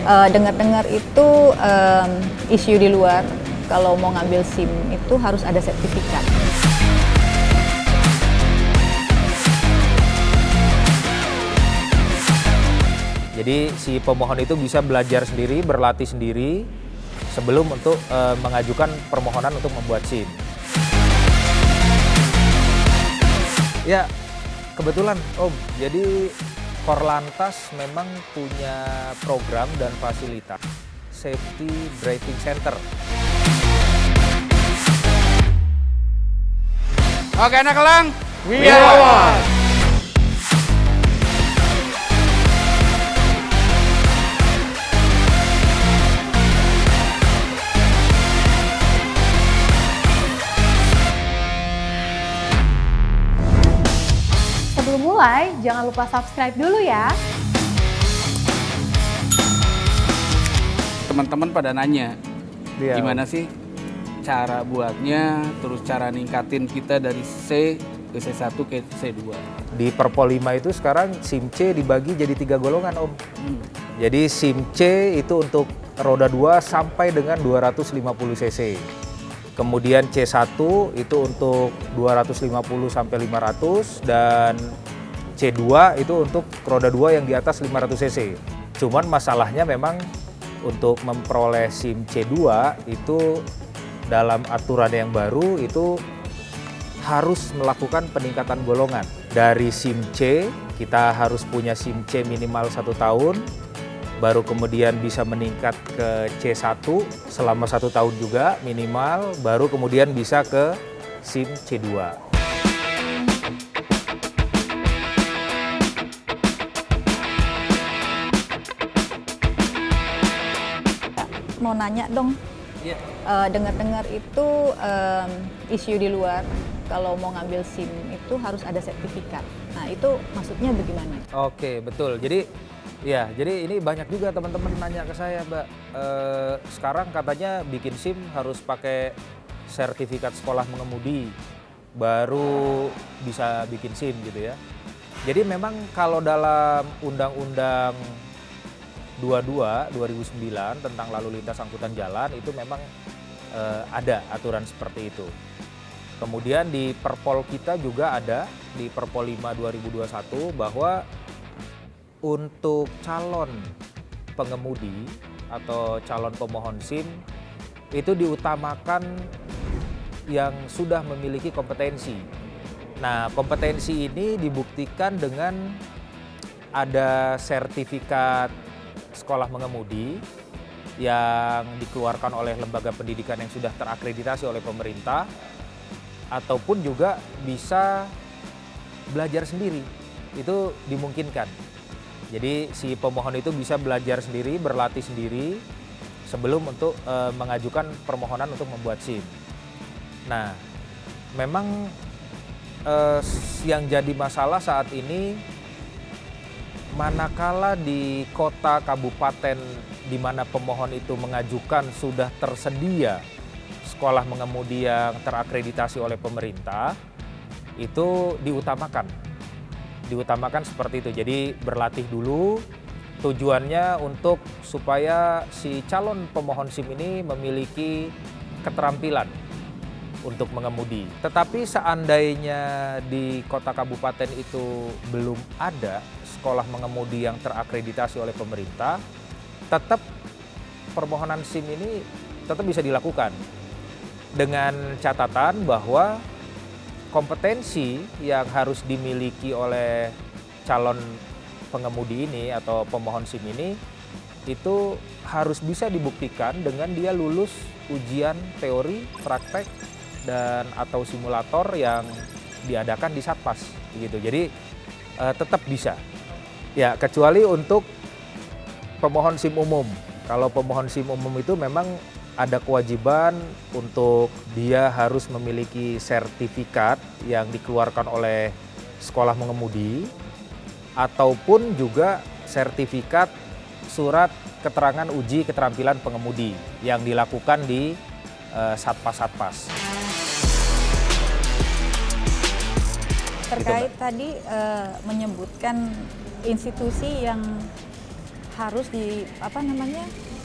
Dengar-dengar itu isu di luar kalau mau ngambil SIM itu harus ada sertifikat. Jadi si pemohon itu bisa belajar sendiri, berlatih sendiri sebelum untuk mengajukan permohonan untuk membuat SIM. Ya, kebetulan Om, jadi Korlantas memang punya program dan fasilitas Safety Driving Center. Oke anak elang, We are one. Sebelum mulai, jangan lupa subscribe dulu ya. teman-teman pada nanya, Iya. gimana sih cara buatnya, terus cara ningkatin kita dari C ke C1 ke C2. Di Perpol 5 itu sekarang SIM C dibagi jadi 3 golongan Om. Jadi SIM C itu untuk roda 2 sampai dengan 250 cc. Kemudian C1 itu untuk 250 sampai 500 dan C2 itu untuk roda 2 yang di atas 500 cc. Cuman masalahnya memang untuk memperoleh SIM C2 itu dalam aturan yang baru itu harus melakukan peningkatan golongan. Dari SIM C kita harus punya SIM C minimal 1 tahun, baru kemudian bisa meningkat ke C1 selama 1 tahun juga minimal, baru kemudian bisa ke SIM C2. Mau nanya dong, dengar-dengar itu isu di luar kalau mau ngambil SIM itu harus ada sertifikat. Nah itu maksudnya bagaimana? Oke, betul. Jadi ini banyak juga teman-teman nanya ke saya, Mbak. Sekarang katanya bikin SIM harus pakai sertifikat sekolah mengemudi, baru bisa bikin SIM gitu ya. Jadi memang kalau dalam Undang-Undang 22 2009 tentang lalu lintas angkutan jalan itu memang ada aturan seperti itu. Kemudian di Perpol kita juga ada di Perpol 5 2021 bahwa untuk calon pengemudi atau calon pemohon SIM itu diutamakan yang sudah memiliki kompetensi. Nah, kompetensi ini dibuktikan dengan ada sertifikat sekolah mengemudi yang dikeluarkan oleh lembaga pendidikan yang sudah terakreditasi oleh pemerintah, ataupun juga bisa belajar sendiri, itu dimungkinkan. Jadi si pemohon itu bisa belajar sendiri, berlatih sendiri sebelum untuk mengajukan permohonan untuk membuat SIM. Nah, memang yang jadi masalah saat ini manakala di kota kabupaten di mana pemohon itu mengajukan sudah tersedia sekolah mengemudi yang terakreditasi oleh pemerintah, itu diutamakan seperti itu. Jadi berlatih dulu, tujuannya untuk supaya si calon pemohon SIM ini memiliki keterampilan untuk mengemudi. Tetapi seandainya di kota kabupaten itu belum ada sekolah mengemudi yang terakreditasi oleh pemerintah, tetap permohonan SIM ini tetap bisa dilakukan dengan catatan bahwa kompetensi yang harus dimiliki oleh calon pengemudi ini atau pemohon SIM ini itu harus bisa dibuktikan dengan dia lulus ujian teori, praktek, dan atau simulator yang diadakan di Satpas gitu. Jadi tetap bisa. Ya, kecuali untuk pemohon SIM umum. Kalau pemohon SIM umum itu memang ada kewajiban untuk dia harus memiliki sertifikat yang dikeluarkan oleh sekolah mengemudi ataupun juga sertifikat surat keterangan uji keterampilan pengemudi yang dilakukan di Satpas. Terkait Mbak. tadi menyebutkan institusi yang harus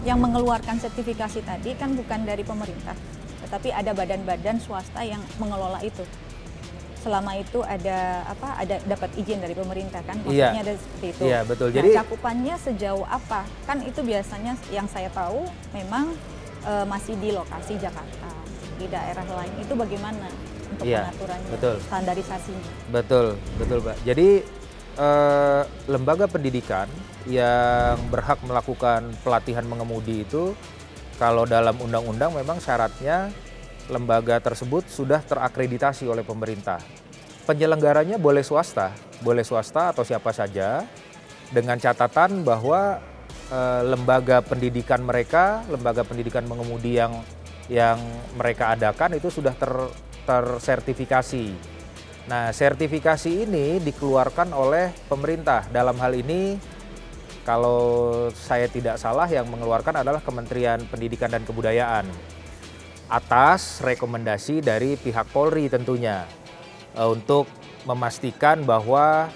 yang mengeluarkan sertifikasi tadi kan bukan dari pemerintah, tetapi ada badan-badan swasta yang mengelola itu. Selama itu ada dapat izin dari pemerintah kan, maksudnya ada seperti itu. Iya, betul. Nah, Jadi cakupannya sejauh apa? Kan itu biasanya yang saya tahu memang masih di lokasi Jakarta. Di daerah lain itu bagaimana untuk pengaturannya, betul. standarisasinya? Betul, Pak. Jadi lembaga pendidikan yang berhak melakukan pelatihan mengemudi itu kalau dalam undang-undang memang syaratnya lembaga tersebut sudah terakreditasi oleh pemerintah. Penyelenggaranya boleh swasta atau siapa saja dengan catatan bahwa lembaga pendidikan mengemudi yang mereka adakan itu sudah tersertifikasi. Nah, sertifikasi ini dikeluarkan oleh pemerintah. Dalam hal ini, kalau saya tidak salah, yang mengeluarkan adalah Kementerian Pendidikan dan Kebudayaan. Atas rekomendasi dari pihak Polri tentunya. Untuk memastikan bahwa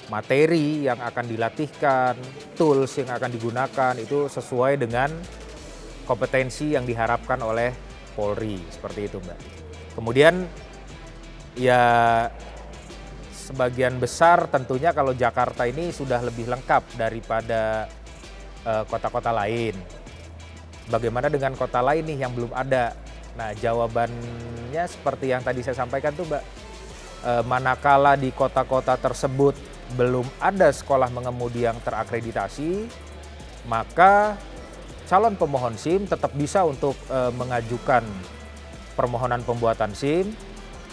materi yang akan dilatihkan, tools yang akan digunakan itu sesuai dengan kompetensi yang diharapkan oleh Polri. Seperti itu, Mbak. Kemudian, ya sebagian besar tentunya kalau Jakarta ini sudah lebih lengkap daripada kota-kota lain. Bagaimana dengan kota lain nih yang belum ada? Nah, jawabannya seperti yang tadi saya sampaikan tuh, Mbak. Manakala di kota-kota tersebut belum ada sekolah mengemudi yang terakreditasi, maka calon pemohon SIM tetap bisa untuk mengajukan permohonan pembuatan SIM,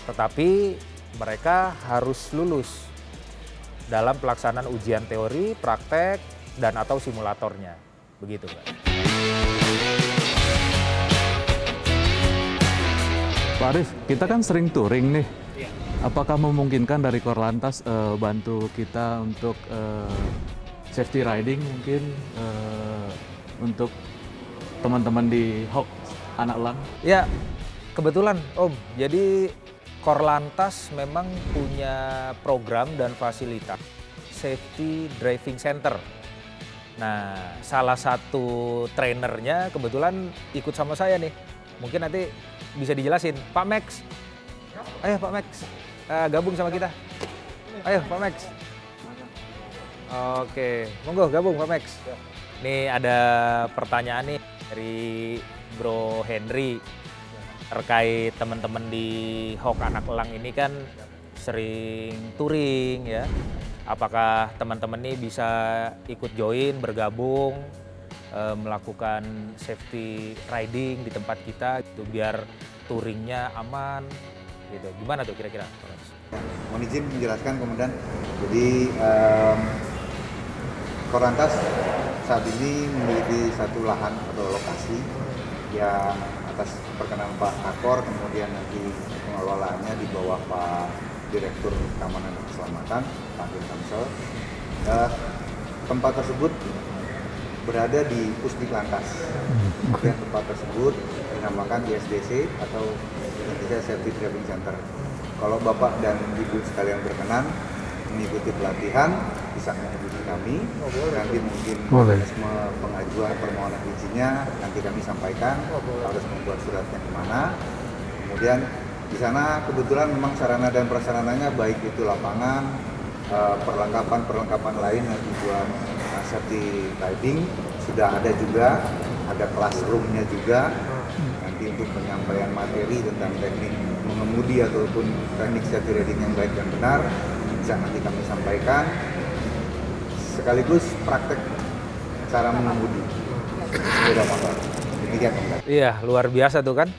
tetapi mereka harus lulus dalam pelaksanaan ujian teori, praktek, dan atau simulatornya. Begitu, Mbak. Pak Arief, kita kan sering touring nih. Apakah memungkinkan dari Korlantas bantu kita untuk safety riding mungkin untuk teman-teman di HOK Anak Elang? Ya, kebetulan Om. Jadi Korlantas memang punya program dan fasilitas Safety Driving Center. Nah, salah satu trainernya kebetulan ikut sama saya nih. Mungkin nanti bisa dijelasin. Pak Max, ayo Pak Max, gabung sama kita. Ayo Pak Max. Oke, monggo gabung Pak Max. Nih ada pertanyaan nih dari Bro Henry terkait teman-teman di HOK Anak Elang ini kan sering touring ya. Apakah teman-teman nih bisa ikut join, bergabung, melakukan safety riding di tempat kita gitu biar touringnya aman gitu. Gimana tuh kira-kira? Mohon izin menjelaskan kemudian. Jadi Korlantas saat ini memiliki satu lahan atau lokasi yang atas perkenan Pak Kakor, kemudian nanti pengelolaannya di bawah Pak Direktur Keamanan dan Keselamatan, Pak Dirkamsel. Tempat tersebut berada di Pusdiklantas. Kemudian tempat tersebut dinamakan ISDC atau Indonesia Safety Driving Center. Kalau Bapak dan Ibu sekalian berkenan mengikuti pelatihan, bisa menghubungi kami. Nanti mungkin mekanisme pengajuan permohonan izinnya nanti kami sampaikan harus membuat suratnya kemana. Kemudian di sana kebetulan memang sarana dan prasarananya baik itu lapangan, perlengkapan lain yang buat safety riding sudah ada juga, ada classroomnya juga. Nanti untuk penyampaian materi tentang teknik mengemudi ataupun teknik safety riding yang baik dan benar bisa nanti kami sampaikan, sekaligus praktek cara mengemudi sepeda motor. Demikian, Pak. Iya, luar biasa tuh kan.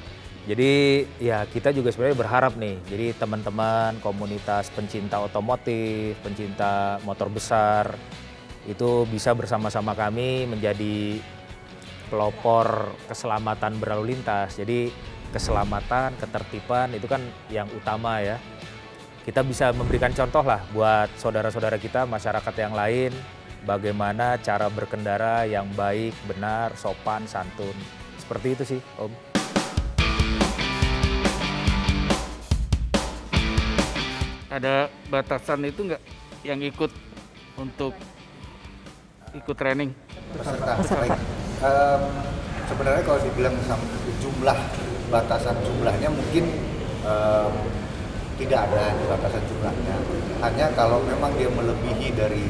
Jadi ya kita juga sebenarnya berharap nih, jadi teman-teman komunitas pencinta otomotif, pencinta motor besar, itu bisa bersama-sama kami menjadi pelopor keselamatan berlalu lintas. Jadi keselamatan, ketertiban itu kan yang utama ya. Kita bisa memberikan contoh lah buat saudara-saudara kita, masyarakat yang lain, bagaimana cara berkendara yang baik, benar, sopan, santun. Seperti itu sih, Om. Ada batasan itu nggak yang ikut untuk ikut training? Peserta. Baik. Sebenarnya kalau dibilang jumlah, batasan jumlahnya mungkin tidak ada batasan jumlahnya. Hanya kalau memang dia melebihi dari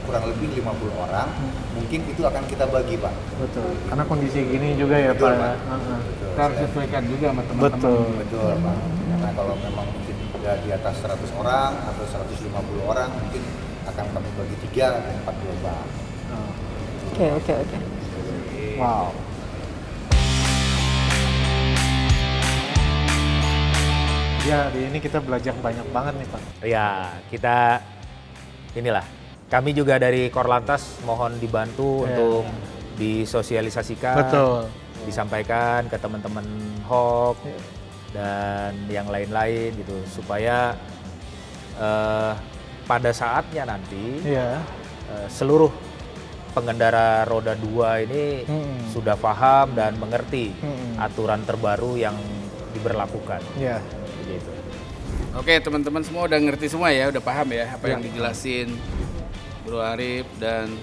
kurang lebih 50 orang, mungkin itu akan kita bagi, Pak. Betul. Karena kondisi gini juga ya, Betul, Pak. Pak. Betul. Kita harus sesuaikan juga sama teman-teman. Betul, Pak. Karena kalau memang mungkin ya di atas 100 orang atau 150 orang, mungkin akan kami bagi 3 dan 4 gelombang. Oke. Wow. Ya, di ini kita belajar banyak banget nih, Pak. Ya, inilah. Kami juga dari Korlantas mohon dibantu untuk disosialisasikan, disampaikan ke teman-teman HOK dan yang lain-lain gitu, supaya pada saatnya nanti seluruh pengendara roda 2 ini sudah paham dan mengerti aturan terbaru yang diberlakukan. Gitu. Oke, teman-teman semua udah ngerti semua ya, udah paham ya apa yang dijelasin Bro Arif dan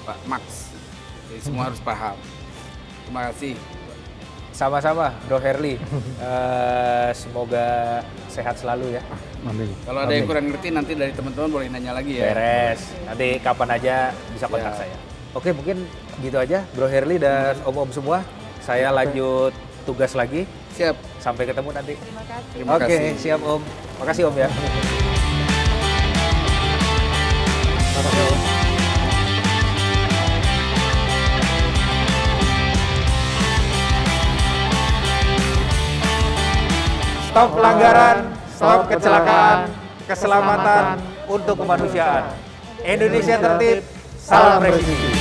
Pak Max. Jadi semua harus paham. Terima kasih. Sama-sama, Bro Herli. Semoga sehat selalu ya. Amin. Kalau ada yang kurang ngerti nanti dari teman-teman boleh nanya lagi ya. Beres. Nanti kapan aja bisa kontak saya. Oke, mungkin gitu aja, Bro Herli dan Om-om semua. Saya lanjut tugas lagi. Siap. Sampai ketemu nanti. Terima kasih. Terima Oke, kasih. siap Om. Makasih Om ya. Stop pelanggaran, stop kecelakaan, keselamatan untuk kemanusiaan. Indonesia tertib, salam presisi.